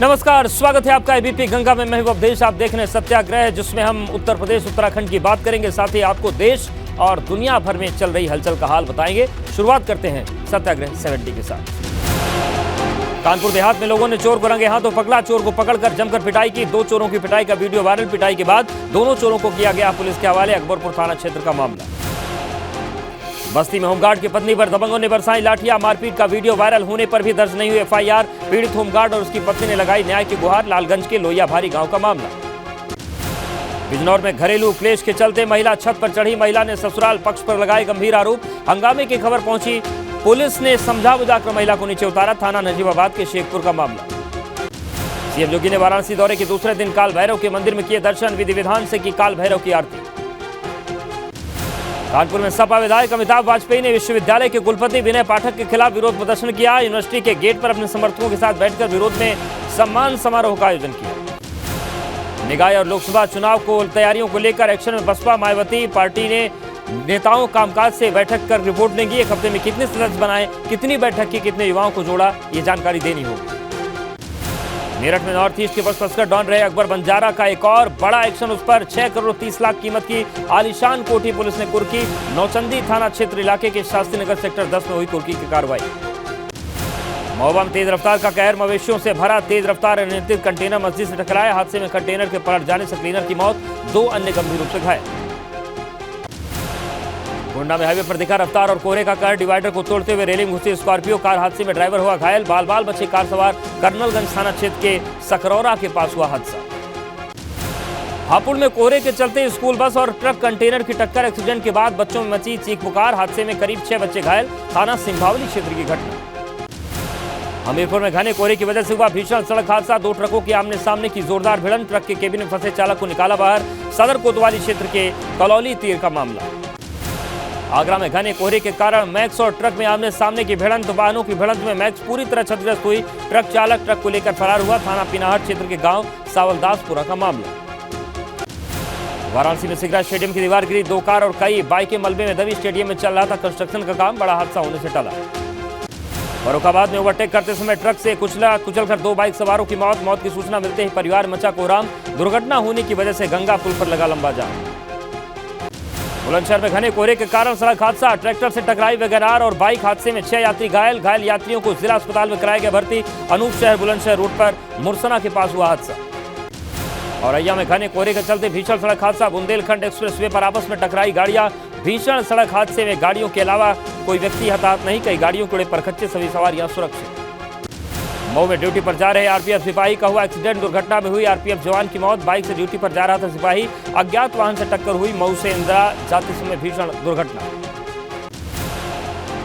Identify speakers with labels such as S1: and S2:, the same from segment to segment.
S1: नमस्कार, स्वागत है आपका एबीपी गंगा में। मैं अवधेश। आप देख रहे हैं सत्याग्रह, जिसमें हम उत्तर प्रदेश उत्तराखंड की बात करेंगे, साथ ही आपको देश और दुनिया भर में चल रही हलचल का हाल बताएंगे। शुरुआत करते हैं सत्याग्रह 70 के साथ। कानपुर देहात में लोगों ने चोर को रंगे हाथों पकड़ा। चोर को पकड़कर जमकर पिटाई की। 2 चोरों की पिटाई का वीडियो वायरल। पिटाई के बाद दोनों चोरों को किया गया पुलिस के हवाले। अकबरपुर थाना क्षेत्र का मामला। बस्ती में होमगार्ड की पत्नी पर दबंगों ने बरसाई लाठियां। मारपीट का वीडियो वायरल होने पर भी दर्ज नहीं हुई एफआईआर। पीड़ित होमगार्ड और उसकी पत्नी ने लगाई न्याय की गुहार। लालगंज के लोहिया भारी गांव का मामला। बिजनौर में घरेलू क्लेश के चलते महिला छत पर चढ़ी। महिला ने ससुराल पक्ष पर लगाए गंभीर आरोप। हंगामे की खबर पहुंची, पुलिस ने समझा बुझाकर महिला को नीचे उतारा। थाना नजीबाबाद के शेखपुर का मामला। सीएम योगी ने वाराणसी दौरे के दूसरे दिन काल भैरव के मंदिर में किए दर्शन। विधि विधान से की काल भैरव की आरती। कानपुर में सपा विधायक अमिताभ वाजपेयी ने विश्वविद्यालय के कुलपति विनय पाठक के खिलाफ विरोध प्रदर्शन किया। यूनिवर्सिटी के गेट पर अपने समर्थकों के साथ बैठकर विरोध में सम्मान समारोह का आयोजन किया। निकाय और लोकसभा चुनाव को तैयारियों को लेकर एक्शन में बसपा। मायावती पार्टी ने नेताओं कामकाज से बैठक कर रिपोर्ट लेंगी। एक हफ्ते में कितने सदस्य बनाए, कितनी बैठक की, कितने युवाओं को जोड़ा, ये जानकारी देनी होगी। मेरठ में नॉर्थ ईस्ट के बस तस्कर डॉन रहे अकबर बंजारा का एक और बड़ा एक्शन। उस पर 6 करोड़ 30 लाख कीमत की आलीशान कोठी पुलिस ने कुर्की। नौचंदी थाना क्षेत्र इलाके के शास्त्री नगर सेक्टर 10 में हुई कुर्की की कार्रवाई। महोबा में तेज रफ्तार का कहर। मवेशियों से भरा तेज रफ्तार अनियंत्रित कंटेनर मस्जिद से टकराया। हादसे में कंटेनर के पलट जाने से क्लीनर की मौत, 2 अन्य गंभीर रूप से घायल। गोंडा में हाईवे पर दिखा रफ्तार और कोहरे का कहर। डिवाइडर को तोड़ते हुए रेलिंग घुसी स्कॉर्पियो कार। हादसे में ड्राइवर हुआ घायल। बाल बाल बचे कार सवार। कर्नलगंज थाना क्षेत्र के सकरौरा के पास हुआ हादसा। हापुड़ में कोहरे के चलते स्कूल बस और ट्रक कंटेनर की टक्कर। एक्सीडेंट के बाद बच्चों में मची चीख पुकार। हादसे में करीब 6 बच्चे घायल। थाना सिंभावली क्षेत्र की घटना। हमीरपुर में घने कोहरे की वजह से हुआ भीषण सड़क हादसा। 2 ट्रकों की आमने सामने की जोरदार भिड़ंत। ट्रक के केबिन में फंसे चालक को निकाला बाहर। सदर कोतवाली क्षेत्र के कलौली तीर का मामला। आगरा में घने कोहरे के कारण मैक्स और ट्रक में आमने सामने की भिड़ंत। वाहनों की भिड़ंत में मैक्स पूरी तरह क्षतिग्रस्त हुई। ट्रक चालक ट्रक को लेकर फरार हुआ। थाना पिनाहट क्षेत्र के गांव सावलदासपुरा का मामला। वाराणसी में सिगरा स्टेडियम की दीवार गिरी। 2 कार और कई बाइकें मलबे में दबी। स्टेडियम में चल रहा था कंस्ट्रक्शन का काम। बड़ा हादसा होने से टला। फर्रुखाबाद में ओवरटेक करते समय ट्रक से कुचलकर 2 बाइक सवारों की मौत। मौत की सूचना मिलते ही परिवार में मचा कोहराम। दुर्घटना होने की वजह से गंगा पुल पर लगा लंबा जाम। बुलंदशहर में घने कोहरे के कारण सड़क हादसा। ट्रैक्टर से टकराई वैगनार और बाइक। हादसे में 6 यात्री घायल। घायल यात्रियों को जिला अस्पताल में कराया गया भर्ती। अनूप शहर बुलंदशहर रोड पर मुरसना के पास हुआ हादसा। औरैया में घने कोहरे के चलते भीषण सड़क हादसा। बुंदेलखंड एक्सप्रेसवे पर आपस में टकराई गाड़ियां। भीषण सड़क हादसे में गाड़ियों के अलावा कोई व्यक्ति हताहत नहीं। कई गाड़ियों के उड़े परखच्चे, सभी सवारियां सुरक्षित। मऊ में ड्यूटी पर जा रहे आरपीएफ सिपाही का हुआ एक्सीडेंट। दुर्घटना में हुई आरपीएफ जवान की मौत। बाइक से ड्यूटी पर जा रहा था सिपाही, अज्ञात वाहन से टक्कर हुई। मऊ से इंदिरा जाते समय भीषण दुर्घटना।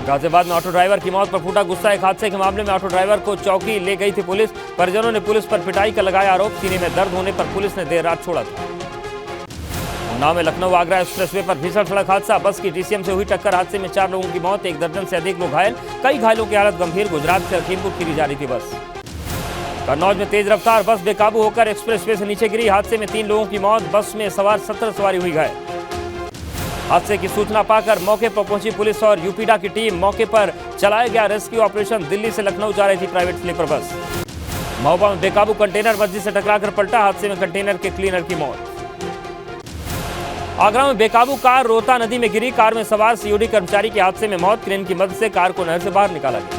S1: गाजियाबाद में ऑटो ड्राइवर की मौत पर फूटा गुस्सा। एक हादसे के मामले में ऑटो ड्राइवर को चौकी ले गई थी पुलिस। परिजनों ने पुलिस पर पिटाई का लगाया आरोप। सीने में दर्द होने पर पुलिस ने देर रात छोड़ा था। उन्नाव में लखनऊ आगरा एक्सप्रेसवे पर भीषण सड़क हादसा। बस की डीसीएम से हुई टक्कर। हादसे में 4 लोगों की मौत, 1 दर्जन से अधिक लोग घायल। कई घायलों की हालत गंभीर। गुजरात से लखीमपुर खीरी जा रही थी बस। कन्नौज में तेज रफ्तार बस बेकाबू होकर एक्सप्रेसवे से नीचे गिरी। हादसे में 3 लोगों की मौत। बस में सवार 17 सवारी हुई घायल। हादसे की सूचना पाकर मौके पर पहुंची पुलिस और यूपीडा की टीम। मौके पर चलाया गया रेस्क्यू ऑपरेशन। दिल्ली से लखनऊ जा रही थी प्राइवेट स्लीपर बस। महोबा में बेकाबू कंटेनर मस्जिद से टकराकर पलटा। हादसे में कंटेनर के क्लीनर की मौत। आगरा में बेकाबू कार रोहता नदी में गिरी। कार में सवार सीओडी कर्मचारी की हादसे में मौत। क्रेन की मदद से कार को नहर से बाहर निकाला गया।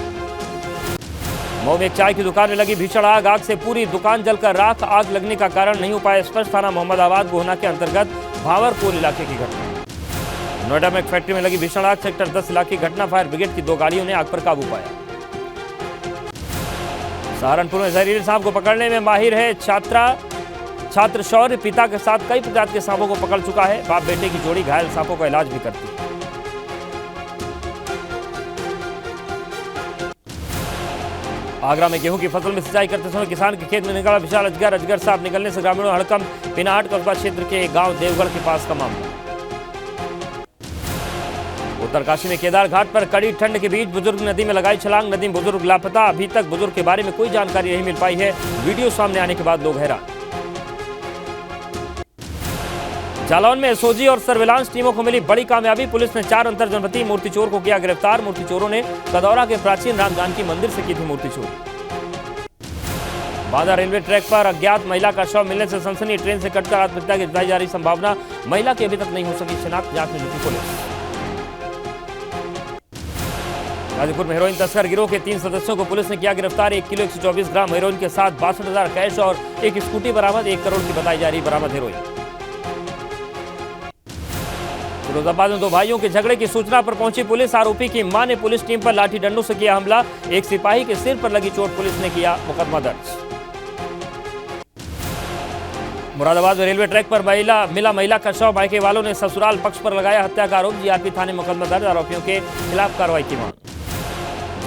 S1: मऊ में एक चाय की दुकान में लगी भीषण आग। आग से पूरी दुकान जलकर राख। आग लगने का कारण नहीं हो पाया स्पष्ट। थाना मोहम्मदाबाद गोहना के अंतर्गत भावरपुर इलाके की घटना। नोएडा में एक फैक्ट्री में लगी भीषण आग। सेक्टर 10 इलाके की घटना। फायर ब्रिगेड की 2 गाड़ियों ने आग पर काबू पाया। सहारनपुर में जहरीले सांप को पकड़ने में माहिर है छात्र शौर्य। पिता के साथ कई प्रजाति के सांपों को पकड़ चुका है। बाप बेटे की जोड़ी घायल सांपों का इलाज भी करती है। आगरा में गेहूं की फसल में सिंचाई करते समय किसान के खेत में निकला विशाल अजगर। अजगर सांप निकलने से ग्रामीणों हड़कंप। पिनाहट कस्बा क्षेत्र के गांव देवगढ़ के पास का मामला। उत्तरकाशी में केदार घाट पर कड़ी ठंड के बीच बुजुर्ग नदी में लगाई छलांग। नदी में बुजुर्ग लापता। अभी तक बुजुर्ग के बारे में कोई जानकारी नहीं मिल पाई है। वीडियो सामने आने के बाद लोग हैरान। जालौन में एसओजी और सर्विलांस टीमों को मिली बड़ी कामयाबी। पुलिस ने 4 अंतरजनपदीय मूर्ति चोर को किया गिरफ्तार। मूर्ति चोरों ने कदौरा के प्राचीन राम जानकी मंदिर से की थी मूर्ति चोरी। बांदा रेलवे ट्रैक पर अज्ञात महिला का शव मिलने से सनसनी। ट्रेन से कटकर आत्महत्या की जताई जा रही संभावना। महिला की अभी तक नहीं हो सकी शिनाख्त, जांच में जुटी पुलिस। गाजीपुर में हेरोइन तस्कर गिरोह के 3 सदस्यों को पुलिस ने किया गिरफ्तार। 1 किलो 124 ग्राम हेरोइन के साथ 62,000 कैश और एक स्कूटी बरामद। 1 करोड़ की बताई जा रही बरामद हेरोइन। फिरोजाबाद में 2 भाइयों के झगड़े की सूचना पर पहुंची पुलिस। आरोपी की मां ने पुलिस टीम पर लाठी डंडों से किया हमला। एक सिपाही के सिर पर लगी चोट, पुलिस ने किया मुकदमा दर्ज। मुरादाबाद में रेलवे ट्रैक पर महिला का शव। मायके वालों ने ससुराल पक्ष पर लगाया हत्या का आरोप। जीआरपी थाने मुकदमा दर्ज। आरोपियों के खिलाफ कार्रवाई की मांग।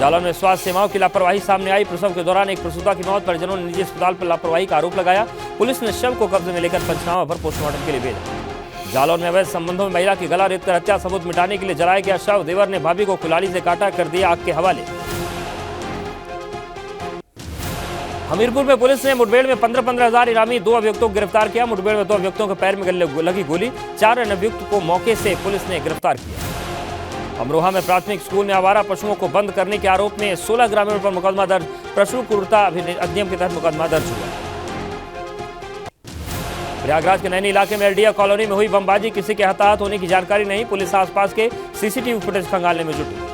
S1: जालौन में स्वास्थ्य सेवाओं की लापरवाही सामने आई। प्रसव के दौरान एक प्रसूता की मौत। परिजनों ने निजी अस्पताल पर लापरवाही का आरोप लगाया। पुलिस ने शव को कब्जे में लेकर पंचनामा पर पोस्टमार्टम के लिए भेजा। जालौन में अवैध संबंधों में महिला की गला रेतकर हत्या। सबूत मिटाने के लिए जलाया गया शव। देवर ने भाभी को कुल्हाड़ी से काटा, कर दिया आग के हवाले। हमीरपुर में पुलिस ने मुठभेड़ में 15,000 इनामी 2 अभियुक्तों को गिरफ्तार किया। मुठभेड़ में 2 अभियुक्तों के पैर में लगी गोली। 4 अन्य अभियुक्त को मौके से पुलिस ने गिरफ्तार किया। अमरोहा में प्राथमिक स्कूल में आवारा पशुओं को बंद करने के आरोप में 16 ग्रामीणों पर मुकदमा दर्ज। पशु क्रूरता अधिनियम के तहत मुकदमा दर्ज हुआ। प्रयागराज के नैनी इलाके में एलडीए कॉलोनी में हुई बमबाजी। किसी के हताहत होने की जानकारी नहीं। पुलिस आसपास के सीसीटीवी फुटेज खंगालने में जुटी।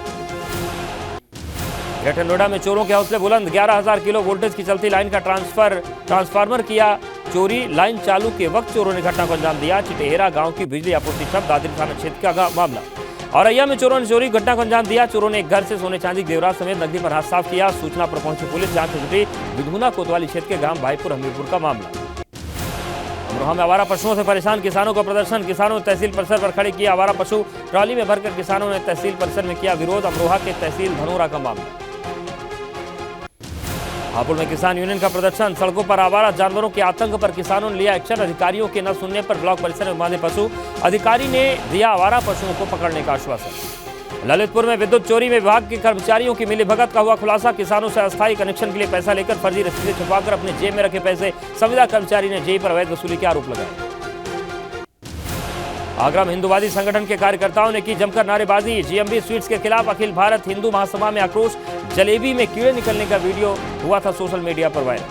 S1: ग्रेटर नोएडा में चोरों के हौसले बुलंद। 11,000 किलो वोल्टेज की चलती लाइन का ट्रांसफार्मर किया चोरी। लाइन चालू के वक्त चोरों ने घटना को अंजाम दिया। चिटेहरा गांव की बिजली आपूर्ति ठप। दादरी थाना क्षेत्र का मामला। औरैया में चोरों ने चोरी घटना को अंजाम दिया। चोरों ने एक घर से सोने चांदी जेवरात समेत नकदी पर हाथ साफ किया। सूचना पर पहुंची पुलिस। जांच में जुटी। विधुना कोतवाली क्षेत्र के ग्राम भाईपुर हमीरपुर का मामला। अमरोहा में आवारा पशुओं से परेशान किसानों का प्रदर्शन। किसानों ने तहसील परिसर पर खड़े किए आवारा पशु। ट्रॉली में भरकर किसानों ने तहसील परिसर में किया विरोध। अमरोहा के तहसील धनोरा का मामला। हापुड़ में किसान यूनियन का प्रदर्शन। सड़कों पर आवारा जानवरों के आतंक पर किसानों ने लिया एक्शन। अधिकारियों के न सुनने पर ब्लॉक परिसर में बांधे पशु। अधिकारी ने दिया आवारा पशुओं को पकड़ने का आश्वासन। ललितपुर में विद्युत चोरी में विभाग के कर्मचारियों की मिलीभगत का हुआ खुलासा। किसानों से अस्थायी कनेक्शन के लिए पैसा लेकर फर्जी रसीदें छुपाकर अपने जेब में रखे पैसे। संविदा कर्मचारी ने जेई पर अवैध वसूली के आरोप लगाए। आगरा में हिंदूवादी संगठन के कार्यकर्ताओं ने की जमकर नारेबाजी। जीएमबी स्वीट्स के खिलाफ अखिल भारत हिंदू महासभा में आक्रोश। जलेबी में कीड़े निकलने का वीडियो हुआ था सोशल मीडिया पर वायरल।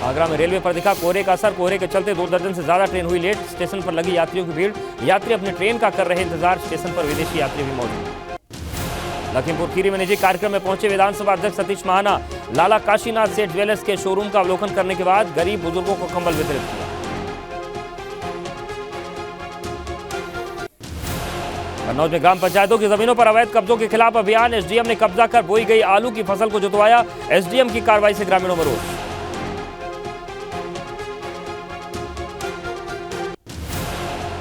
S1: आगरा में रेलवे पर दिखा कोहरे का असर। कोहरे के चलते 2 दर्जन से ज्यादा ट्रेन हुई लेट। स्टेशन पर लगी यात्रियों की भीड़। यात्री अपने ट्रेन का कर रहे इंतजार। स्टेशन पर विदेशी यात्री भी मौजूद। लखीमपुर खीरी में निजी कार्यक्रम में पहुंचे विधानसभा अध्यक्ष सतीश महाना। लाला काशीनाथ सेठ ज्वेलर्स के शोरूम का अवलोकन करने के बाद गरीब बुजुर्गों को कंबल वितरित किया। कन्नौज में ग्राम पंचायतों की जमीनों पर अवैध कब्जों के खिलाफ अभियान। एसडीएम ने कब्जा कर बोई गई आलू की फसल को जुतवाया। एसडीएम की कार्रवाई से ग्रामीणों में रोष।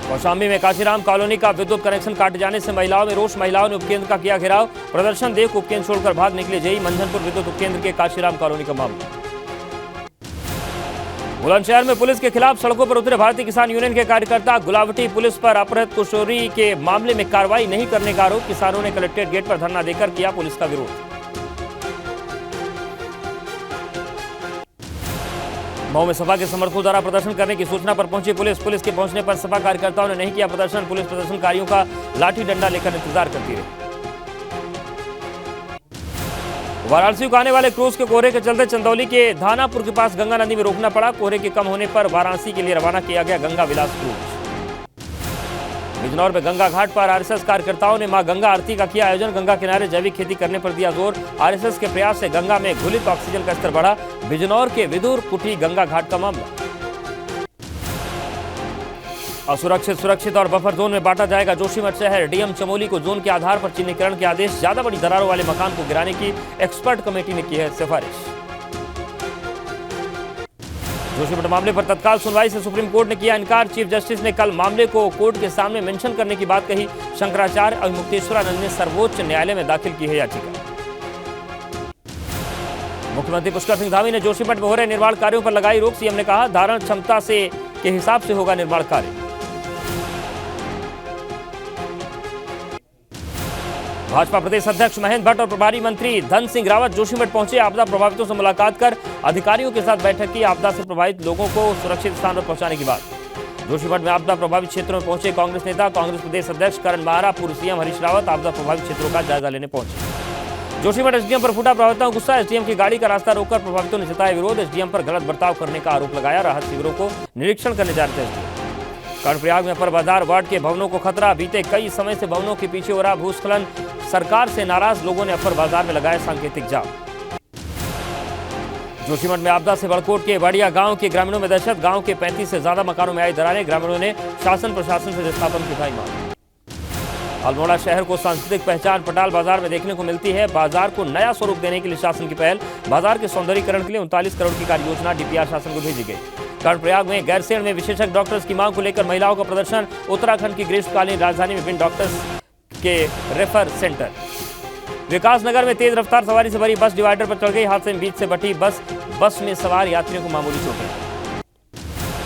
S1: कौशाम्बी में काशीराम कॉलोनी का विद्युत कनेक्शन काटे जाने से महिलाओं में रोष। महिलाओं ने उपकेंद्र का किया घेराव। प्रदर्शन देख उपकेंद्र छोड़कर भाग निकले जेई। मंझनपुर विद्युत उपकेंद्र के काशीराम कॉलोनी का मामला। बुलंदशहर में पुलिस के खिलाफ सड़कों पर उतरे भारतीय किसान यूनियन के कार्यकर्ता। गुलावटी पुलिस पर अपहृत किशोरी के मामले में कार्रवाई नहीं करने का आरोप। किसानों ने कलेक्ट्रेट गेट पर धरना देकर किया पुलिस का विरोध। मऊ में सपा के समर्थकों द्वारा प्रदर्शन करने की सूचना पर पहुंची पुलिस। पुलिस के पहुंचने पर सपा कार्यकर्ताओं ने नहीं किया प्रदर्शन। पुलिस प्रदर्शनकारियों का लाठी डंडा लेकर इंतजार करती रही। वाराणसी को आने वाले क्रूज के कोहरे के चलते चंदौली के धानापुर के पास गंगा नदी में रोकना पड़ा। कोहरे के कम होने पर वाराणसी के लिए रवाना किया गया गंगा विलास क्रूज। बिजनौर में गंगा घाट पर आरएसएस कार्यकर्ताओं ने मां गंगा आरती का किया आयोजन। गंगा किनारे जैविक खेती करने पर दिया जोर। आरएसएस के प्रयास से गंगा में घुलित ऑक्सीजन का स्तर बढ़ा। बिजनौर के विदुर कुटी गंगा घाट का मामला। असुरक्षित, सुरक्षित और बफर जोन में बांटा जाएगा जोशीमठ शहर। डीएम चमोली को जोन के आधार पर चिन्हीकरण के आदेश। ज्यादा बड़ी दरारों वाले मकान को गिराने की एक्सपर्ट कमेटी ने की है सिफारिश। जोशीमठ मामले पर तत्काल सुनवाई से सुप्रीम कोर्ट ने किया इनकार। चीफ जस्टिस ने कल मामले को कोर्ट के सामने मेंशन करने की बात कही। शंकराचार्य और मुक्तेश्वरानंद ने सर्वोच्च न्यायालय में दाखिल की है याचिका। मुख्यमंत्री पुष्कर सिंह धामी ने जोशीमठ में हो रहे निर्माण कार्यों पर लगाई रोक। सीएम ने कहा धारण क्षमता से के हिसाब से होगा निर्माण कार्य। भाजपा प्रदेश अध्यक्ष महेंद्र भट्ट और प्रभारी मंत्री धन सिंह रावत जोशीमठ पहुंचे। आपदा प्रभावितों से मुलाकात कर अधिकारियों के साथ बैठक की। आपदा से प्रभावित लोगों को सुरक्षित स्थान पर पहुंचाने की बात। जोशीमठ में आपदा प्रभावित क्षेत्रों में पहुंचे कांग्रेस नेता। कांग्रेस प्रदेश अध्यक्ष करण माहरा, पूर्व सीएम हरीश रावत आपदा प्रभावित क्षेत्रों का जायजा लेने पहुंचे। जोशीमठ एसडीएम पर फूटा प्रभावितों का गुस्सा। एसडीएम की गाड़ी का रास्ता रोककर प्रभावितों ने जताया विरोध। एसडीएम पर गलत बर्ताव करने का आरोप लगाया। राहत शिविरों को निरीक्षण करने जा रहे थे एसडीएम। कर्णप्रयाग में अपर बाजार वार्ड के भवनों को खतरा। बीते कई समय से भवनों के पीछे हो रहा भूस्खलन। सरकार से नाराज लोगों ने अपर बाजार में लगाया सांकेतिक जाम। जोशीमठ में आपदा से बड़कोट के बाड़िया गांव के ग्रामीणों में दहशत। गांव के 35 से ज्यादा मकानों में आई दरारें। ग्रामीणों ने शासन प्रशासन से विस्थापन की उठाई मांग। अल्मोड़ा शहर को सांस्कृतिक पहचान पटाल बाजार में देखने को मिलती है। बाजार को नया स्वरूप देने के लिए शासन की पहल। बाजार के सौंदर्यीकरण के लिए 39 करोड़ की कार्य योजना डीपीआर शासन को भेजी गई। कर्णप्रयाग में गैरसैंण में विशेषज्ञ डॉक्टर्स की मांग को लेकर महिलाओं का प्रदर्शन। उत्तराखंड की ग्रीष्मकालीन राजधानी में बिन डॉक्टर्स के रेफर सेंटर। विकासनगर में तेज रफ्तार सवारी से भरी बस डिवाइडर पर चढ़ गई। हादसे में बीच से बटी बस में सवार यात्रियों को मामूली चोटें।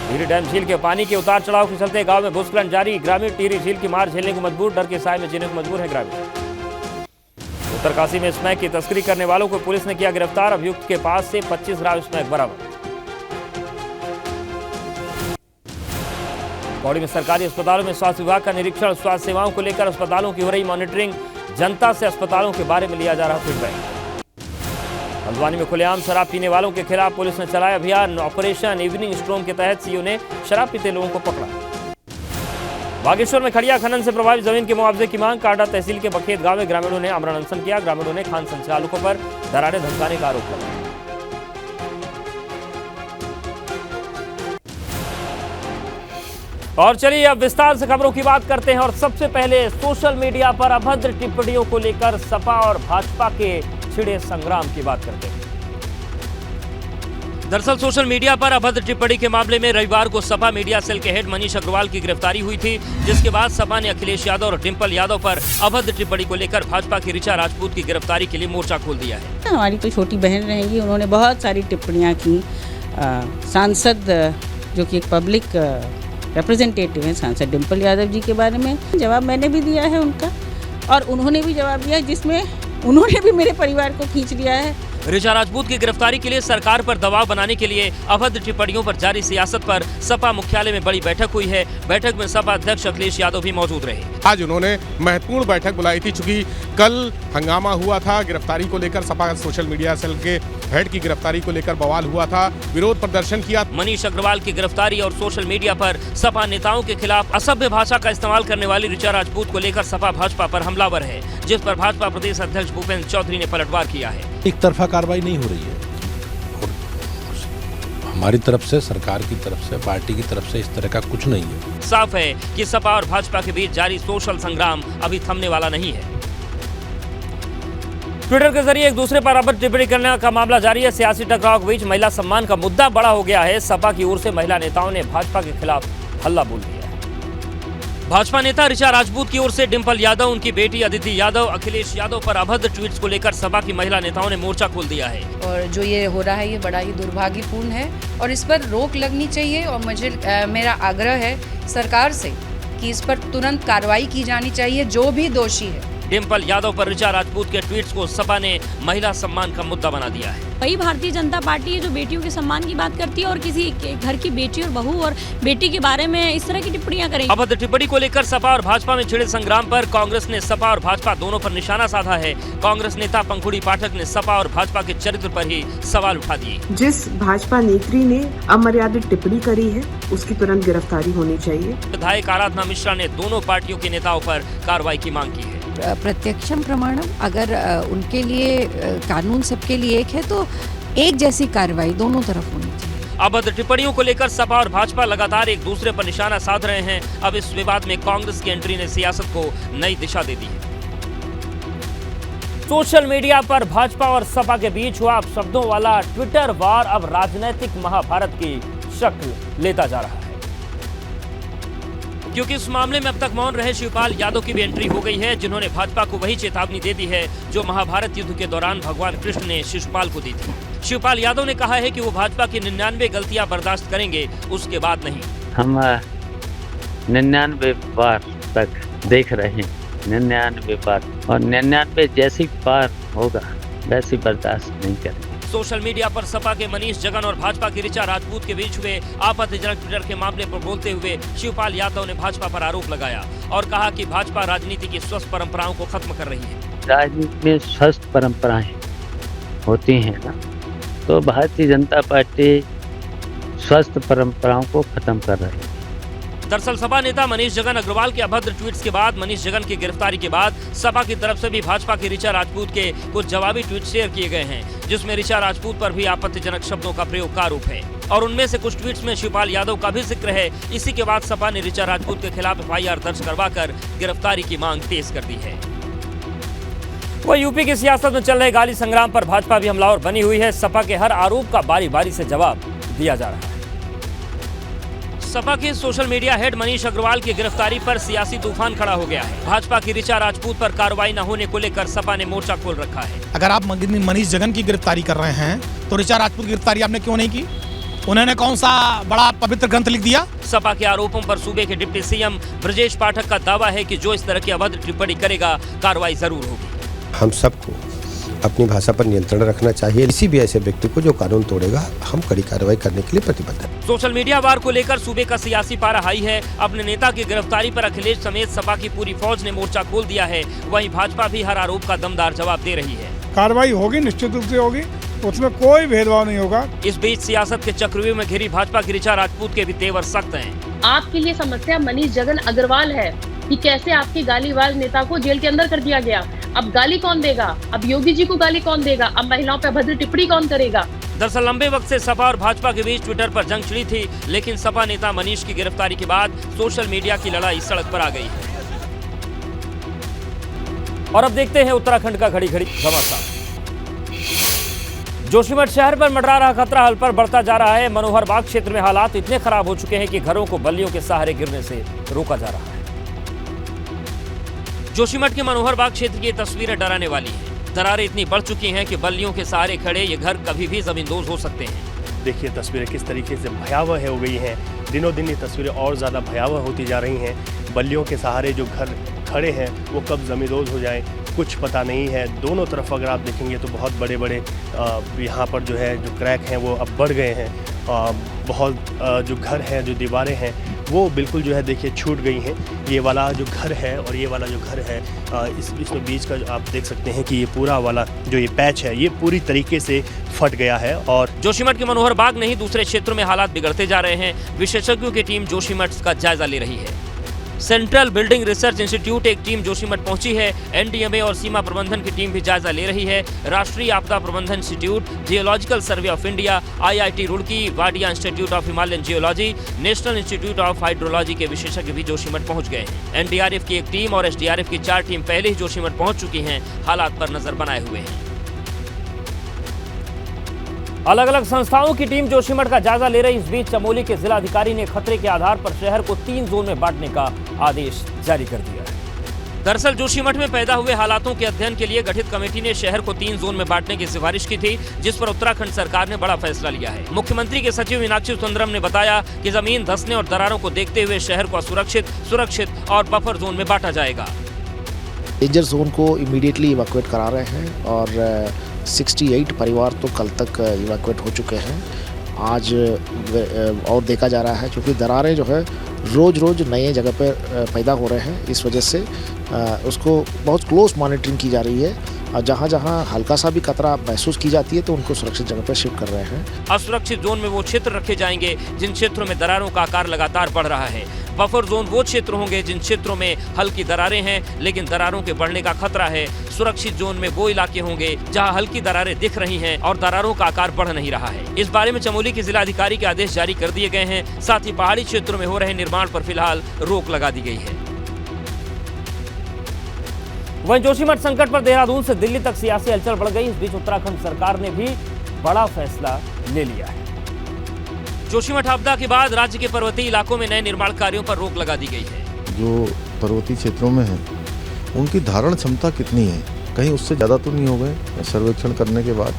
S1: टिहरी डैम झील के पानी के उतार चढ़ाव के चलते गांव में भूस्खलन जारी। ग्रामीण टिहरी झील की मार झेलने को मजबूर। डर के साए में जीने को मजबूर है ग्रामीण। उत्तरकाशी में स्मैक की तस्करी करने वालों को पुलिस ने किया गिरफ्तार। अभियुक्त के पास से 25 ग्राम स्मैक बरामद। पौड़ी में सरकारी अस्पतालों में स्वास्थ्य विभाग का निरीक्षण। स्वास्थ्य सेवाओं को लेकर अस्पतालों की हो रही मॉनिटरिंग। जनता से अस्पतालों के बारे में लिया जा रहा फीडबैक। हल्द्वानी में खुलेआम शराब पीने वालों के खिलाफ पुलिस ने चलाया अभियान। ऑपरेशन इवनिंग स्ट्रॉन्ग के तहत सीओ ने शराब पीते लोगों को पकड़ा। बागेश्वर में खड़िया खनन से प्रभावित जमीन के मुआवजे की मांग। कांडा तहसील के बखेत गांव में ग्रामीणों ने आमरण अनशन किया। ग्रामीणों ने खान संचालकों पर डराने धमकाने का आरोप लगाया। और चलिए अब विस्तार से खबरों की बात करते हैं। और सबसे पहले सोशल मीडिया पर अभद्र टिप्पणियों को लेकर सपा और भाजपा के छिड़े संग्राम की बात करते हैं। दरअसल सोशल मीडिया पर अभद्र टिप्पणी के मामले में रविवार को सपा मीडिया सेल के हेड मनीष अग्रवाल की गिरफ्तारी हुई थी, जिसके बाद सपा ने अखिलेश यादव और डिंपल यादव पर अभद्र टिप्पणी को लेकर भाजपा की ऋचा राजपूत की गिरफ्तारी के लिए मोर्चा खोल दिया है।
S2: हमारी तो छोटी बहन रहेंगी, उन्होंने बहुत सारी टिप्पणियां की। सांसद जो कि एक पब्लिक रिप्रेजेंटेटिव हैं, सांसद डिंपल यादव जी के बारे में जवाब मैंने भी दिया है उनका, और उन्होंने भी जवाब दिया जिसमें उन्होंने भी मेरे परिवार को खींच लिया है।
S1: ऋचा राजपूत की गिरफ्तारी के लिए सरकार पर दबाव बनाने के लिए अभद्र टिप्पणियों पर जारी सियासत पर सपा मुख्यालय में बड़ी बैठक हुई है। बैठक में सपा अध्यक्ष अखिलेश यादव भी मौजूद रहे।
S3: आज उन्होंने महत्वपूर्ण बैठक बुलाई थी, चूंकि कल हंगामा हुआ था गिरफ्तारी को लेकर। सपा सोशल मीडिया सेल के हेड की गिरफ्तारी को लेकर बवाल हुआ था, विरोध प्रदर्शन किया।
S1: मनीष अग्रवाल की गिरफ्तारी और सोशल मीडिया पर सपा नेताओं के खिलाफ असभ्य भाषा का इस्तेमाल करने वाली ऋचा राजपूत को लेकर सपा भाजपा पर हमलावर है, जिस पर भाजपा प्रदेश अध्यक्ष भूपेंद्र चौधरी ने पलटवार किया है।
S4: एक तरफा कार्रवाई नहीं हो रही है। हमारी तरफ से, सरकार की तरफ से, पार्टी की तरफ से इस तरह का कुछ नहीं है।
S1: साफ है कि सपा और भाजपा के बीच जारी सोशल संग्राम अभी थमने वाला नहीं है। ट्विटर के जरिए एक दूसरे पर अभद्र टिप्पणी करने का मामला जारी है। सियासी टकराव के बीच महिला सम्मान का मुद्दा बड़ा हो गया है। सपा की ओर से महिला नेताओं ने भाजपा के खिलाफ हल्ला बोल दिया है। भाजपा नेता ऋचा राजपूत की ओर से डिंपल यादव, उनकी बेटी अदिति यादव, अखिलेश यादव पर अभद्र ट्वीट्स को लेकर सपा की महिला नेताओं ने मोर्चा खोल दिया है।
S5: और जो ये हो रहा है ये बड़ा ही दुर्भाग्यपूर्ण है और इस पर रोक लगनी चाहिए। और मुझे मेरा आग्रह है सरकार से कि इस पर तुरंत कार्रवाई की जानी चाहिए, जो भी दोषी है।
S1: डिंपल यादव पर ऋचा राजपूत के ट्वीट्स को सपा ने महिला सम्मान का मुद्दा बना दिया है।
S6: वही भारतीय जनता पार्टी है जो बेटियों के सम्मान की बात करती है और किसी घर की बेटी और बहू और बेटी के बारे में इस तरह की टिप्पणियां करेगी।
S1: अभद्र टिप्पणी को लेकर सपा और भाजपा में छिड़े संग्राम पर कांग्रेस ने सपा और भाजपा दोनों पर निशाना साधा है। कांग्रेस नेता पंखुड़ी पाठक ने सपा और भाजपा के चरित्र पर ही सवाल उठा दिए।
S7: जिस भाजपा नेत्री ने अमर्यादित टिप्पणी करी है उसकी तुरंत गिरफ्तारी होनी चाहिए।
S1: विधायक आराधना मिश्रा ने दोनों पार्टियों के नेताओं पर कार्रवाई की मांग की है।
S8: प्रत्यक्षम प्रमाणम, अगर उनके लिए कानून सबके लिए एक है तो एक जैसी कार्रवाई दोनों तरफ होनी चाहिए।
S1: अभद्र टिप्पणियों को लेकर सपा और भाजपा लगातार एक दूसरे पर निशाना साध रहे हैं। अब इस विवाद में कांग्रेस की एंट्री ने सियासत को नई दिशा दे दी है। सोशल मीडिया पर भाजपा और सपा के बीच हुआ शब्दों वाला ट्विटर वार अब राजनीतिक महाभारत की शक्ल लेता जा रहा है, क्योंकि इस मामले में अब तक मौन रहे शिवपाल यादव की भी एंट्री हो गई है, जिन्होंने भाजपा को वही चेतावनी दे दी है जो महाभारत युद्ध के दौरान भगवान कृष्ण ने शिशुपाल को दी थी। शिवपाल यादव ने कहा है कि वो भाजपा की 99 गलतियां बर्दाश्त करेंगे, उसके बाद नहीं।
S9: हम 99 बार तक देख रहे हैं, 99 बार, और 99 जैसी बार होगा वैसी बर्दाश्त नहीं करेंगे।
S1: सोशल मीडिया पर सपा के मनीष जगन और भाजपा की ऋचा राजपूत के बीच हुए आपत्तिजनक ट्विटर के मामले पर बोलते हुए शिवपाल यादव ने भाजपा पर आरोप लगाया और कहा कि भाजपा राजनीति की स्वस्थ परंपराओं को खत्म कर रही है।
S9: राजनीति में स्वस्थ परंपराएं होती हैं ना, तो भारतीय जनता पार्टी स्वस्थ परंपराओं को खत्म कर रही है।
S1: दरअसल सपा नेता मनीष जगन अग्रवाल के अभद्र ट्वीट्स के बाद, मनीष जगन की गिरफ्तारी के बाद सपा की तरफ से भी भाजपा की ऋचा राजपूत के कुछ जवाबी ट्वीट शेयर किए गए हैं, जिसमें ऋचा राजपूत पर भी आपत्तिजनक शब्दों का प्रयोग का आरोप है और उनमें से कुछ ट्वीट्स में शिवपाल यादव का भी जिक्र है। इसी के बाद सपा ने ऋचा राजपूत के खिलाफ FIR दर्ज करवाकर गिरफ्तारी की मांग तेज कर दी है। वह यूपी की सियासत में चल रहे गाली संग्राम पर भाजपा भी हमलावर बनी हुई है। सपा के हर आरोप का बारी बारी से जवाब दिया जा रहा है। सपा के social media head Manish Agarwal की गिरफ्तारी पर सियासी तूफान खड़ा हो गया है। भाजपा की ऋचा राजपूत पर कार्रवाई न होने को लेकर सपा ने मोर्चा खोल रखा है।
S10: अगर आप मनीष जगन की गिरफ्तारी कर रहे हैं तो ऋचा राजपूत की गिरफ्तारी आपने क्यों नहीं की? उन्होंने कौन सा बड़ा पवित्र ग्रंथ लिख दिया?
S1: सपा के आरोपों पर सूबे के डिप्टी CM ब्रजेश पाठक का दावा है कि जो इस तरह की अभद्र टिप्पणी करेगा कार्रवाई जरूर होगी।
S11: हम सबको अपनी भाषा पर नियंत्रण रखना चाहिए। किसी भी ऐसे व्यक्ति को जो कानून तोड़ेगा, हम कड़ी कार्रवाई करने के लिए प्रतिबद्ध हैं।
S1: सोशल मीडिया वार को लेकर सूबे का सियासी पारा हाई है। अपने नेता की गिरफ्तारी पर अखिलेश समेत सपा की पूरी फौज ने मोर्चा खोल दिया है। वहीं भाजपा भी हर आरोप का दमदार जवाब दे रही है।
S12: कार्रवाई होगी, निश्चित रूप से होगी, उसमें कोई भेदभाव नहीं होगा।
S1: इस बीच सियासत के चक्रव्यूह में घिरी भाजपा की ऋचा राजपूत के भी तेवर सख्त हैं।
S13: आपके लिए समस्या मनीष जगन अग्रवाल है कि कैसे आपके गालीबाज नेता को जेल के अंदर कर दिया गया। अब गाली कौन देगा? अब योगी जी को गाली कौन देगा? अब महिलाओं पर भद्र टिप्पणी कौन करेगा?
S1: दरअसल लंबे वक्त से सपा और भाजपा के बीच ट्विटर पर जंग छिड़ी थी, लेकिन सपा नेता मनीष की गिरफ्तारी के बाद सोशल मीडिया की लड़ाई सड़क पर आ गई है। और अब देखते हैं उत्तराखंड का घड़ी घड़ी घमासान। जोशीमठ शहर पर मंडरा रहा खतरा हल पर बढ़ता जा रहा है। मनोहर बाग क्षेत्र में हालात इतने खराब हो चुके हैं कि घरों को बल्लियों के सहारे गिरने से रोका जा रहा है। जोशीमठ के मनोहर बाग क्षेत्र की तस्वीरें डराने वाली हैं। दरारें इतनी बढ़ चुकी हैं कि बल्लियों के सहारे खड़े ये घर कभी भी जमींदोज हो सकते हैं।
S14: देखिए तस्वीरें किस तरीके से भयावह हो गई हैं। दिनों दिन ये तस्वीरें और ज़्यादा भयावह होती जा रही हैं। बल्लियों के सहारे जो घर खड़े हैं वो कब जमींदोज हो जाएं कुछ पता नहीं है। दोनों तरफ अगर आप देखेंगे तो बहुत बड़े बड़े यहाँ पर जो है जो क्रैक हैं वो अब बढ़ गए हैं। बहुत जो घर हैं, जो दीवारें हैं वो बिल्कुल जो है देखिए छूट गई हैं। ये वाला जो घर है और ये वाला जो घर है इसमें बीच का आप देख सकते हैं कि ये पूरा वाला जो ये पैच है ये पूरी तरीके से फट गया है। और
S1: जोशीमठ के मनोहर बाग नहीं दूसरे क्षेत्रों में हालात बिगड़ते जा रहे हैं। विशेषज्ञों की टीम जोशीमठ का जायजा ले रही है। सेंट्रल बिल्डिंग रिसर्च इंस्टीट्यूट एक टीम जोशीमठ पहुंची है। NDMA और सीमा प्रबंधन की टीम भी जायजा ले रही है। राष्ट्रीय आपदा प्रबंधन institute, geological survey of India, IIT Roorkee, Wadia institute of Himalayan geology, national institute of hydrology के विशेषज्ञ भी जोशीमठ पहुंच गए हैं। NDRF की एक टीम और SDRF की 4 टीम पहले ही जोशीमठ पहुंच चुकी हैं, हालात पर नजर बनाए हुए हैं। अलग अलग संस्थाओं की टीम जोशीमठ का जायजा ले रही। इस बीच चमोली के जिलाधिकारी ने खतरे के आधार पर शहर को 3 जोन में बांटने का आदेश जारी कर दिया है। दरअसल जोशीमठ में पैदा हुए हालातों के अध्ययन के लिए गठित कमेटी ने शहर को 3 जोन में बांटने की सिफारिश की थी, जिस पर उत्तराखंड सरकार ने बड़ा फैसला लिया है। मुख्यमंत्री के सचिव मीनाक्षी सुंदरम ने बताया कि जमीन धंसने और दरारों को देखते हुए शहर को सुरक्षित और बफर जोन में बांटा जाएगा।
S15: डेंजर जोन को इमीडिएटली इवैक्यूएट करा रहे हैं और 68 परिवार तो कल तक इवैक्यूएट हो चुके हैं। आज और देखा जा रहा है क्योंकि दरारें जो है रोज़ नए जगह पर पैदा हो रहे हैं। इस वजह से उसको बहुत क्लोज मॉनिटरिंग की जा रही है और जहाँ हल्का सा भी खतरा महसूस की जाती है तो उनको सुरक्षित जगह पर शिफ्ट कर रहे हैं।
S1: असुरक्षित जोन में वो क्षेत्र रखे जाएंगे जिन क्षेत्रों में दरारों का आकार लगातार बढ़ रहा है। बफर जोन वो क्षेत्र होंगे जिन क्षेत्रों में हल्की दरारें हैं लेकिन दरारों के बढ़ने का खतरा है। सुरक्षित जोन में वो इलाके होंगे जहां हल्की दरारें दिख रही हैं और दरारों का आकार बढ़ नहीं रहा है। इस बारे में चमोली के जिलाधिकारी के आदेश जारी कर दिए गए हैं। साथ ही पहाड़ी क्षेत्रों में हो रहे निर्माण पर फिलहाल रोक लगा दी गई है। वहीं जोशीमठ संकट पर देहरादून से दिल्ली तक सियासी हलचल बढ़ गई। इस बीच उत्तराखंड सरकार ने भी बड़ा फैसला ले लिया है। जोशीमठ आपदा के बाद राज्य के पर्वतीय इलाकों में नए निर्माण कार्यों पर रोक लगा दी गई है।
S16: जो पर्वतीय क्षेत्रों में है उनकी धारण क्षमता कितनी है, कहीं उससे ज़्यादा तो नहीं हो गए। सर्वेक्षण करने के बाद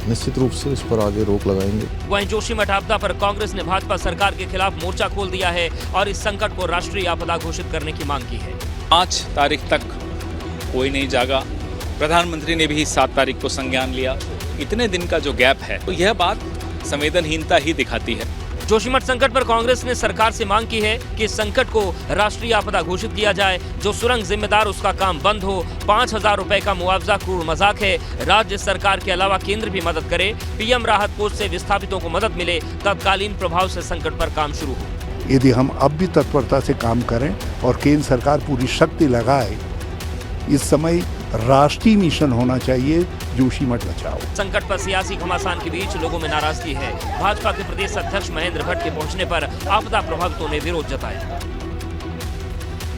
S16: निश्चित रूप से इस पर आगे रोक लगाएंगे।
S1: वहीं जोशीमठ आपदा पर कांग्रेस ने भाजपा सरकार के खिलाफ मोर्चा खोल दिया है और इस संकट को राष्ट्रीय आपदा घोषित करने की मांग की है।
S17: 5 तारीख तक कोई नहीं जागा। प्रधानमंत्री ने भी 7 तारीख को संज्ञान लिया। इतने दिन का जो गैप है तो यह बात संवेदनहीनता ही दिखाती है।
S1: जोशीमठ संकट पर कांग्रेस ने सरकार से मांग की है कि इस संकट को राष्ट्रीय आपदा घोषित किया जाए। जो सुरंग जिम्मेदार उसका काम बंद हो। 5,000 रुपए का मुआवजा क्रूर मजाक है। राज्य सरकार के अलावा केंद्र भी मदद करे। पीएम राहत कोष से विस्थापितों को मदद मिले। तत्कालीन प्रभाव से संकट पर काम शुरू हो।
S18: यदि हम अब भी तत्परता से काम करें और केंद्र सरकार पूरी शक्ति लगाए, इस समय राष्ट्रीय मिशन होना चाहिए, जोशीमठ बचाओ।
S1: संकट पर सियासी घमासान के बीच लोगों में नाराजगी है। भाजपा के प्रदेश अध्यक्ष महेंद्र भट्ट के पहुंचने पर आपदा प्रभावितों ने विरोध जताया।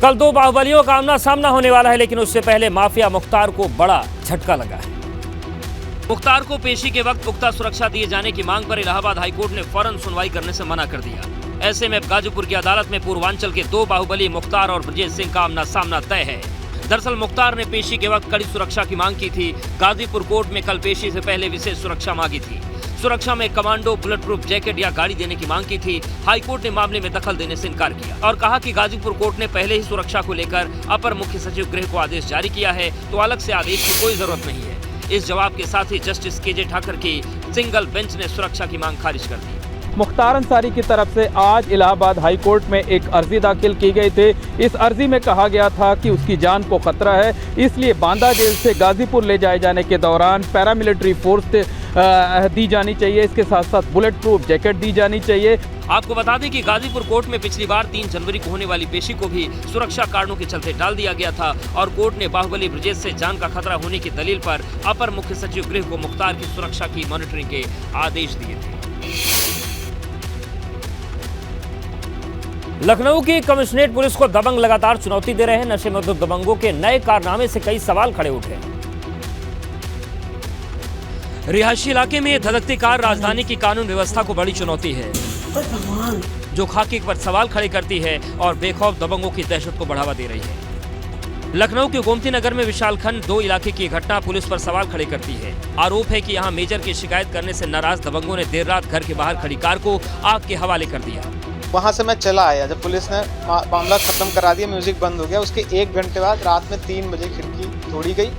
S1: कल 2 बाहुबलियों का आमना सामना होने वाला है, लेकिन उससे पहले माफिया मुख्तार को बड़ा झटका लगा है। मुख्तार को पेशी के वक्त पुख्ता सुरक्षा दिए जाने की मांग पर इलाहाबाद हाईकोर्ट ने फौरन सुनवाई करने से मना कर दिया। ऐसे में गाजीपुर की अदालत में पूर्वांचल के 2 बाहुबली मुख्तार और ब्रजेश सिंह का आमना सामना तय है। दरअसल मुख्तार ने पेशी के वक्त कड़ी सुरक्षा की मांग की थी। गाजीपुर कोर्ट में कल पेशी से पहले विशेष सुरक्षा मांगी थी। सुरक्षा में कमांडो, बुलेट प्रूफ जैकेट या गाड़ी देने की मांग की थी। हाईकोर्ट ने मामले में दखल देने से इनकार किया और कहा कि गाजीपुर कोर्ट ने पहले ही सुरक्षा को लेकर अपर मुख्य सचिव गृह को आदेश जारी किया है, तो अलग से आदेश की कोई जरूरत नहीं है। इस जवाब के साथ ही जस्टिस केजे ठाकर की सिंगल बेंच ने सुरक्षा की मांग खारिज कर दी।
S19: मुख्तार अंसारी की तरफ से आज इलाहाबाद हाई कोर्ट में एक अर्जी दाखिल की गई थी। इस अर्जी में कहा गया था कि उसकी जान को खतरा है, इसलिए बांदा जेल से गाजीपुर ले जाए जाने के दौरान पैरामिलिट्री फोर्स दी जानी चाहिए। इसके साथ साथ बुलेट प्रूफ जैकेट दी जानी चाहिए।
S1: आपको बता दें कि गाजीपुर कोर्ट में पिछली बार 3 जनवरी को होने वाली पेशी को भी सुरक्षा कारणों के चलते टाल दिया गया था और कोर्ट ने बाहुबली ब्रजेश से जान का खतरा होने की दलील पर अपर मुख्य सचिव गृह को मुख्तार की सुरक्षा की मॉनिटरिंग के आदेश दिए थे। लखनऊ की कमिश्नरेट पुलिस को दबंग लगातार चुनौती दे रहे हैं। नशे में दबंगों के नए कारनामे से कई सवाल खड़े उठे। रिहायशी इलाके में धधकती कार राजधानी की कानून व्यवस्था को बड़ी चुनौती है, जो खाकी पर सवाल खड़े करती है और बेखौफ दबंगों की दहशत को बढ़ावा दे रही है। लखनऊ के गोमती नगर में विशालखंड 2 इलाके की घटना पुलिस पर सवाल खड़े करती है। आरोप है कि यहां मेजर की शिकायत करने से नाराज दबंगों ने देर रात घर के बाहर खड़ी कार को आग के हवाले कर दिया।
S20: वहाँ से मैं चला आया, जब पुलिस ने मामला खत्म करा दिया, म्यूजिक बंद हो गया, उसके 1 घंटे बाद रात में 3 बजे खिड़की तोड़ी गई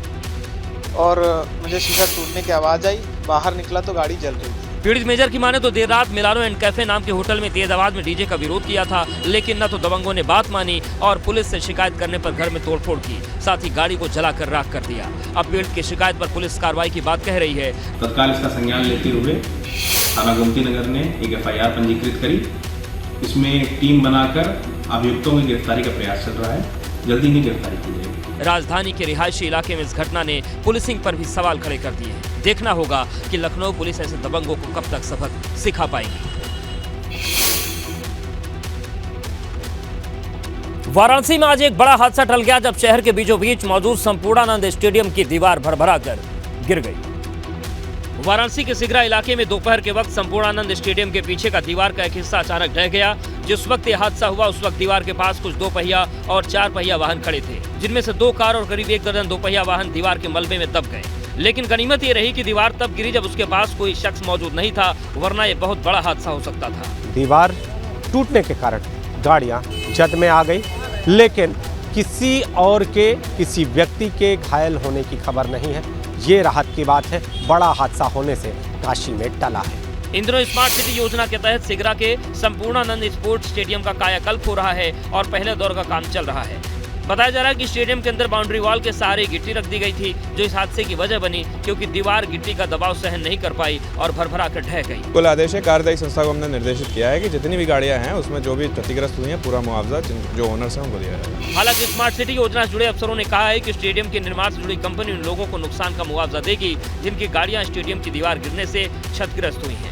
S20: और मुझे शीशा टूटने की आवाज़ आई। बाहर निकला तो गाड़ी जल रही थी।
S1: पीड़ित मेजर की माने तो देर रात मिलानो एंड कैफे नाम के होटल में तेज आवाज में डीजे का विरोध किया था, लेकिन न तो दबंगों ने बात मानी और पुलिस से शिकायत करने पर घर में तोड़फोड़ की, साथ ही गाड़ी को जलाकर राख कर दिया। अब पीड़ित की शिकायत पर पुलिस कार्रवाई की बात कह रही है।
S21: तत्काल इसका संज्ञान लेते हुए थाना गोमती नगर ने एक FIR पंजीकृत करी। इसमें टीम बनाकर अभियुक्तों की गिरफ्तारी का प्रयास चल रहा है, जल्दी ही गिरफ्तारी की जाएगी।
S1: राजधानी के रिहायशी इलाके में इस घटना ने पुलिसिंग पर भी सवाल खड़े कर दिए हैं। देखना होगा कि लखनऊ पुलिस ऐसे दबंगों को कब तक सबक सिखा पाएगी। वाराणसी में आज एक बड़ा हादसा टल गया जब शहर के बीचों बीच मौजूद संपूर्णानंद स्टेडियम की दीवार भरभरा कर गिर गई। वाराणसी के सिगरा इलाके में दोपहर के वक्त संपूर्णानंद स्टेडियम के पीछे का दीवार का एक हिस्सा अचानक ढह गया। जिस वक्त ये हादसा हुआ उस वक्त दीवार के पास कुछ 2 पहिया और 4 पहिया वाहन खड़े थे, जिनमें से 2 कार और करीब 1 दर्जन 2 पहिया वाहन दीवार के मलबे में दब गए। लेकिन गनीमत ये रही कि दीवार तब गिरी जब उसके पास कोई शख्स मौजूद नहीं था, वरना ये बहुत बड़ा हादसा हो सकता था।
S11: दीवार टूटने के कारण गाड़ियां जद में आ गई, लेकिन किसी व्यक्ति के घायल होने की खबर नहीं है। ये राहत की बात है, बड़ा हादसा होने से काशी में टला है।
S1: इन दिनों स्मार्ट सिटी योजना के तहत सिगरा के संपूर्णानंद स्पोर्ट्स स्टेडियम का कायाकल्प हो रहा है और पहले दौर का काम चल रहा है। बताया जा रहा है कि स्टेडियम के अंदर बाउंड्री वॉल के सहारे गिट्टी रख दी गई थी, जो इस हादसे की वजह बनी, क्योंकि दीवार गिट्टी का दबाव सहन नहीं कर पाई और भरभरा कर ढह गई।
S22: कुल आदेश है, कार्यदायी संस्था को हमने निर्देशित किया है कि जितनी भी गाड़ियां हैं उसमें जो भी क्षतिग्रस्त हुई हैं पूरा मुआवजा जो ओनर्स हैं उनको दिया जाएगा।
S1: हालांकि स्मार्ट सिटी योजना से जुड़े अफसरों ने कहा है कि स्टेडियम के निर्माण से जुड़ी कंपनी उन लोगों को नुकसान का मुआवजा देगी जिनकी गाड़ियां स्टेडियम की दीवार गिरने से क्षतिग्रस्त हुई हैं।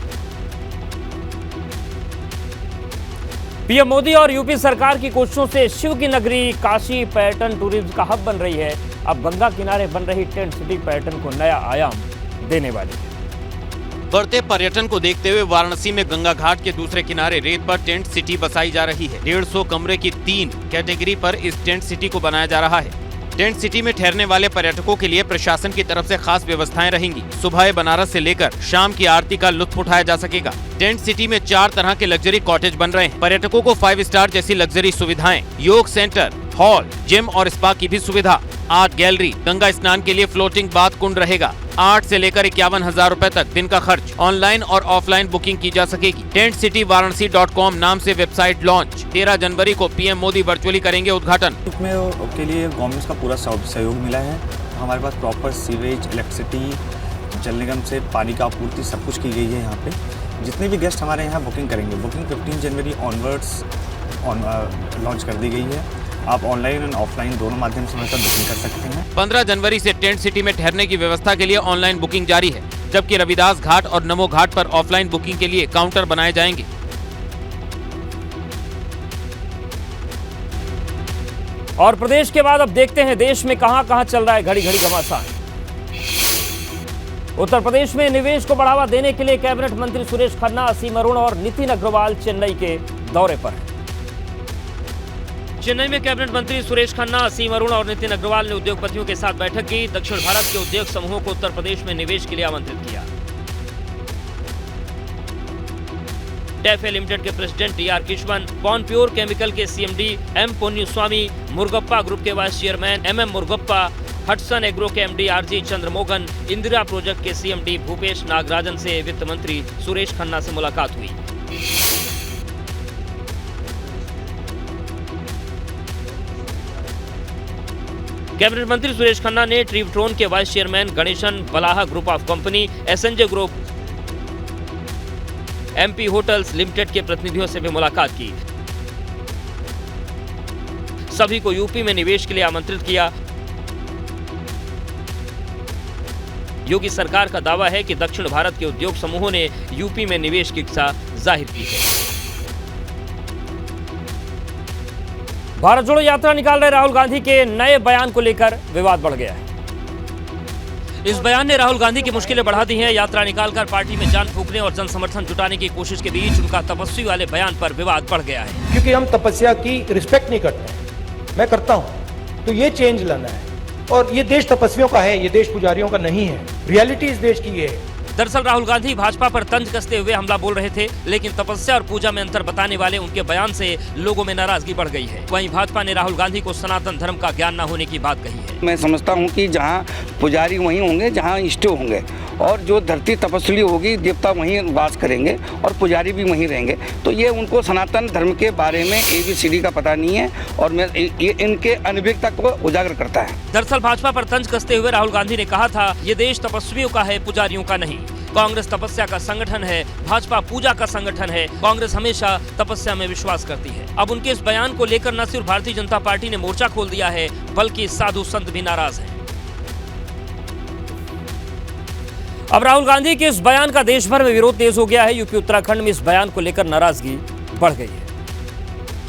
S1: पीएम मोदी और यूपी सरकार की कोशिशों से शिव की नगरी काशी पर्यटन टूरिज्म का हब बन रही है। अब गंगा किनारे बन रही टेंट सिटी पर्यटन को नया आयाम देने वाली है।
S23: बढ़ते पर्यटन को देखते हुए वाराणसी में गंगा घाट के दूसरे किनारे रेत पर टेंट सिटी बसाई जा रही है। 150 कमरे की 3 कैटेगरी पर इस टेंट सिटी को बनाया जा रहा है। टेंट सिटी में ठहरने वाले पर्यटकों के लिए प्रशासन की तरफ से खास व्यवस्थाएं रहेंगी। सुबह बनारस से लेकर शाम की आरती का लुत्फ उठाया जा सकेगा। टेंट सिटी में 4 तरह के लग्जरी कॉटेज बन रहे हैं। पर्यटकों को 5 स्टार जैसी लग्जरी सुविधाएं, योग सेंटर, हॉल, जिम और स्पा की भी सुविधा। आर्ट गैलरी, गंगा स्नान के लिए फ्लोटिंग बाथ कुंड रहेगा। 8 से लेकर 51,000 रुपए तक दिन का खर्च। ऑनलाइन और ऑफलाइन बुकिंग की जा सकेगी। टेंट सिटी वाराणसी.com नाम से वेबसाइट लॉन्च। 13 जनवरी को पीएम मोदी वर्चुअली करेंगे उद्घाटन।
S2: के लिए गवर्नमेंट का पूरा सहयोग मिला है। हमारे पास प्रॉपर सीवेज, इलेक्ट्रिसिटी, जल निगम से पानी का आपूर्ति सब कुछ की गई है। यहाँ पे जितने भी गेस्ट हमारे यहाँ बुकिंग करेंगे, बुकिंग 15 जनवरी ऑनवर्ड्स लॉन्च कर दी गई है। आप ऑनलाइन और ऑफलाइन दोनों माध्यम से बुकिंग कर सकते हैं।
S23: 15 जनवरी से टेंट सिटी में ठहरने की व्यवस्था के लिए ऑनलाइन बुकिंग जारी है, जबकि रविदास घाट और नमो घाट पर ऑफलाइन बुकिंग के लिए काउंटर बनाए जाएंगे।
S1: और प्रदेश के बाद अब देखते हैं देश में कहां-कहां चल रहा है घड़ी घड़ी घमासान। उत्तर प्रदेश में निवेश को बढ़ावा देने के लिए कैबिनेट मंत्री सुरेश खन्ना, असीम अरुण और नितिन अग्रवाल चेन्नई के दौरे पर हैं। चेन्नई में कैबिनेट मंत्री सुरेश खन्ना, असीम अरुण और नितिन अग्रवाल ने उद्योगपतियों के साथ बैठक की। दक्षिण भारत के उद्योग समूहों को उत्तर प्रदेश में निवेश के लिए आमंत्रित किया। टैफे लिमिटेड के president T R. Kishwan, Pon pure chemical के CMD M. Ponnuswamy, Murugappa group के vice chairman M. Murugappa, Hatsun agro के MD RG Chandramohan, Indira project के सीएमडी भूपेश नागराजन से वित्त मंत्री सुरेश खन्ना से मुलाकात हुई। कैबिनेट मंत्री सुरेश खन्ना ने ट्रिवट्रोन के वाइस चेयरमैन गणेशन बलाहा group of company, SNJ group, MP hotels limited के प्रतिनिधियों से भी मुलाकात की। सभी को यूपी में निवेश के लिए आमंत्रित किया। योगी सरकार का दावा है कि दक्षिण भारत के उद्योग समूहों ने यूपी में निवेश की इच्छा जाहिर की है। भारत जोड़ो यात्रा निकाल रहे राहुल गांधी के नए बयान को लेकर विवाद बढ़ गया है। इस बयान ने राहुल गांधी की मुश्किलें बढ़ा दी हैं। यात्रा निकालकर पार्टी में जान फूंकने और जन समर्थन जुटाने की कोशिश के बीच उनका तपस्वी वाले बयान पर विवाद बढ़ गया है।
S3: क्योंकि हम तपस्या की रिस्पेक्ट नहीं करते, मैं करता हूं, तो ये चेंज लाना है। और ये देश तपस्वियों का है, ये देश पुजारियों का नहीं है। रियलिटी इस देश की ये है।
S1: दरअसल राहुल गांधी भाजपा पर तंज कसते हुए हमला बोल रहे थे, लेकिन तपस्या और पूजा में अंतर बताने वाले उनके बयान से लोगों में नाराजगी बढ़ गई है। वहीं भाजपा ने राहुल गांधी को सनातन धर्म का ज्ञान न होने की बात कही है।
S4: मैं समझता हूं कि जहां पुजारी वहीं होंगे जहां इष्ट होंगे, और जो धरती तपस्वी होगी देवता वहीं वास करेंगे और पुजारी भी वहीं रहेंगे। तो ये उनको सनातन धर्म के बारे में ABCD का पता नहीं है, और मैं ये इनके अनभिज्ञता को उजागर करता है।
S1: दरअसल भाजपा पर तंज कसते हुए राहुल गांधी ने कहा था, ये देश तपस्वियों का है, पुजारियों का नहीं। कांग्रेस तपस्या का संगठन है, भाजपा पूजा का संगठन है। कांग्रेस हमेशा तपस्या में विश्वास करती है। अब उनके इस बयान को लेकर न सिर्फ भारतीय जनता पार्टी ने मोर्चा खोल दिया है, बल्कि साधु संत भी नाराज हैं। अब राहुल गांधी के इस बयान का देश भर में विरोध तेज हो गया है। यूपी उत्तराखंड में इस बयान को लेकर नाराजगी बढ़ गई है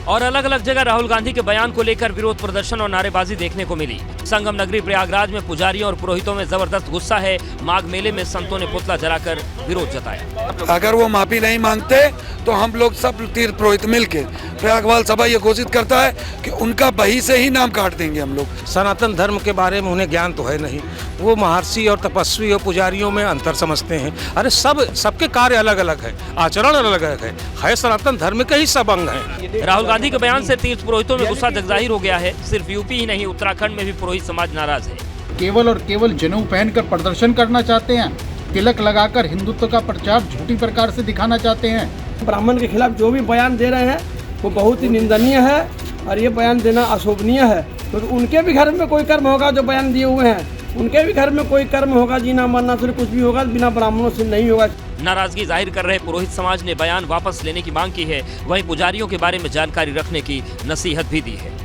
S1: और अलग अलग जगह राहुल गांधी के बयान को लेकर विरोध प्रदर्शन और नारेबाजी देखने को मिली। संगम नगरी प्रयागराज में पुजारियों और पुरोहितों में जबरदस्त गुस्सा है। माघ मेले में संतों ने पुतला जलाकर विरोध जताया।
S24: अगर वो माफी नहीं मांगते तो हम लोग सब तीर्थ पुरोहित मिलके प्रयागवाल सभा ये घोषित करता है कि उनका बही से ही नाम काट देंगे हम लोग।
S25: सनातन धर्म के बारे में उन्हें ज्ञान तो है नहीं, वो महर्षि और तपस्वी और पुजारियों में अंतर समझते हैं। अरे सबके कार्य अलग अलग है, आचरण अलग अलग है सनातन धर्म के ही सब अंग है।
S1: राहुल गांधी के बयान से तीर्थ पुरोहितों में गुस्सा जगजाहिर हो गया है। सिर्फ यूपी ही नहीं, उत्तराखंड में भी पुरोहित समाज नाराज है।
S26: केवल और केवल जनेऊ पहनकर प्रदर्शन करना चाहते हैं, तिलक लगाकर हिंदुत्व का प्रचार झूठी प्रकार से दिखाना चाहते हैं।
S27: ब्राह्मण के खिलाफ जो भी बयान दे रहे हैं वो बहुत ही निंदनीय है और ये बयान देना अशोभनीय है, क्योंकि उनके भी घर में कोई कर्म होगा जो बयान दिए हुए हैं, उनके भी घर में कोई कर्म होगा, जीना मरना से कुछ भी होगा, बिना ब्राह्मणों से नहीं होगा।
S1: नाराजगी जाहिर कर रहे पुरोहित समाज ने बयान वापस लेने की मांग की है। वहीं पुजारियों के बारे में जानकारी रखने की नसीहत भी दी है।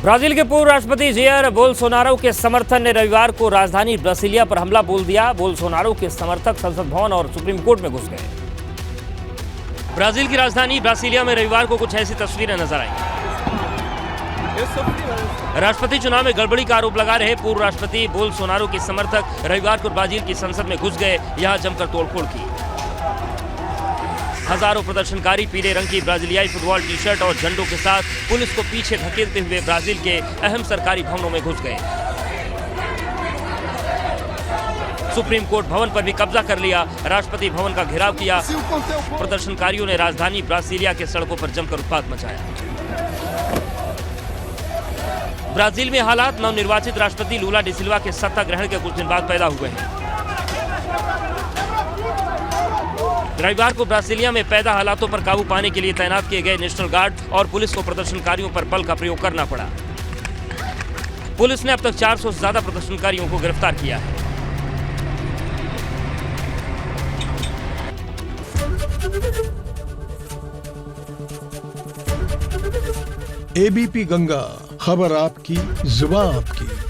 S1: ब्राजील के पूर्व राष्ट्रपति जेयर बोल्सोनारो के समर्थन ने रविवार को राजधानी ब्रासिलिया पर हमला बोल दिया। बोल्सोनारो के समर्थक संसद भवन और सुप्रीम कोर्ट में घुस गए। ब्राजील की राजधानी ब्रासिलिया में रविवार को कुछ ऐसी तस्वीरें नजर आई। राष्ट्रपति चुनाव में गड़बड़ी का आरोप लगा रहे पूर्व राष्ट्रपति बोल्सोनारो के समर्थक रविवार को ब्राजील की संसद में घुस गए। यहां जमकर तोड़फोड़ की। हजारों प्रदर्शनकारी पीले रंग की ब्राजीलियाई फुटबॉल टी शर्ट और झंडों के साथ पुलिस को पीछे धकेलते हुए ब्राजील के अहम सरकारी भवनों में घुस गए। सुप्रीम कोर्ट भवन पर भी कब्जा कर लिया। राष्ट्रपति भवन का घेराव किया। प्रदर्शनकारियों ने राजधानी ब्रासीलिया के सड़कों पर जमकर उत्पात मचाया। ब्राजील में हालात नवनिर्वाचित राष्ट्रपति लूला डी सिल्वा के सत्ता ग्रहण के कुछ दिन बाद पैदा हुए हैं। रविवार को ब्राजीलिया में पैदा हालातों पर काबू पाने के लिए तैनात किए गए नेशनल गार्ड और पुलिस को प्रदर्शनकारियों पर बल का प्रयोग करना पड़ा। पुलिस ने अब तक 400 से ज्यादा प्रदर्शनकारियों को गिरफ्तार किया है।
S5: एबीपी गंगा, खबर आपकी, जुबान आपकी।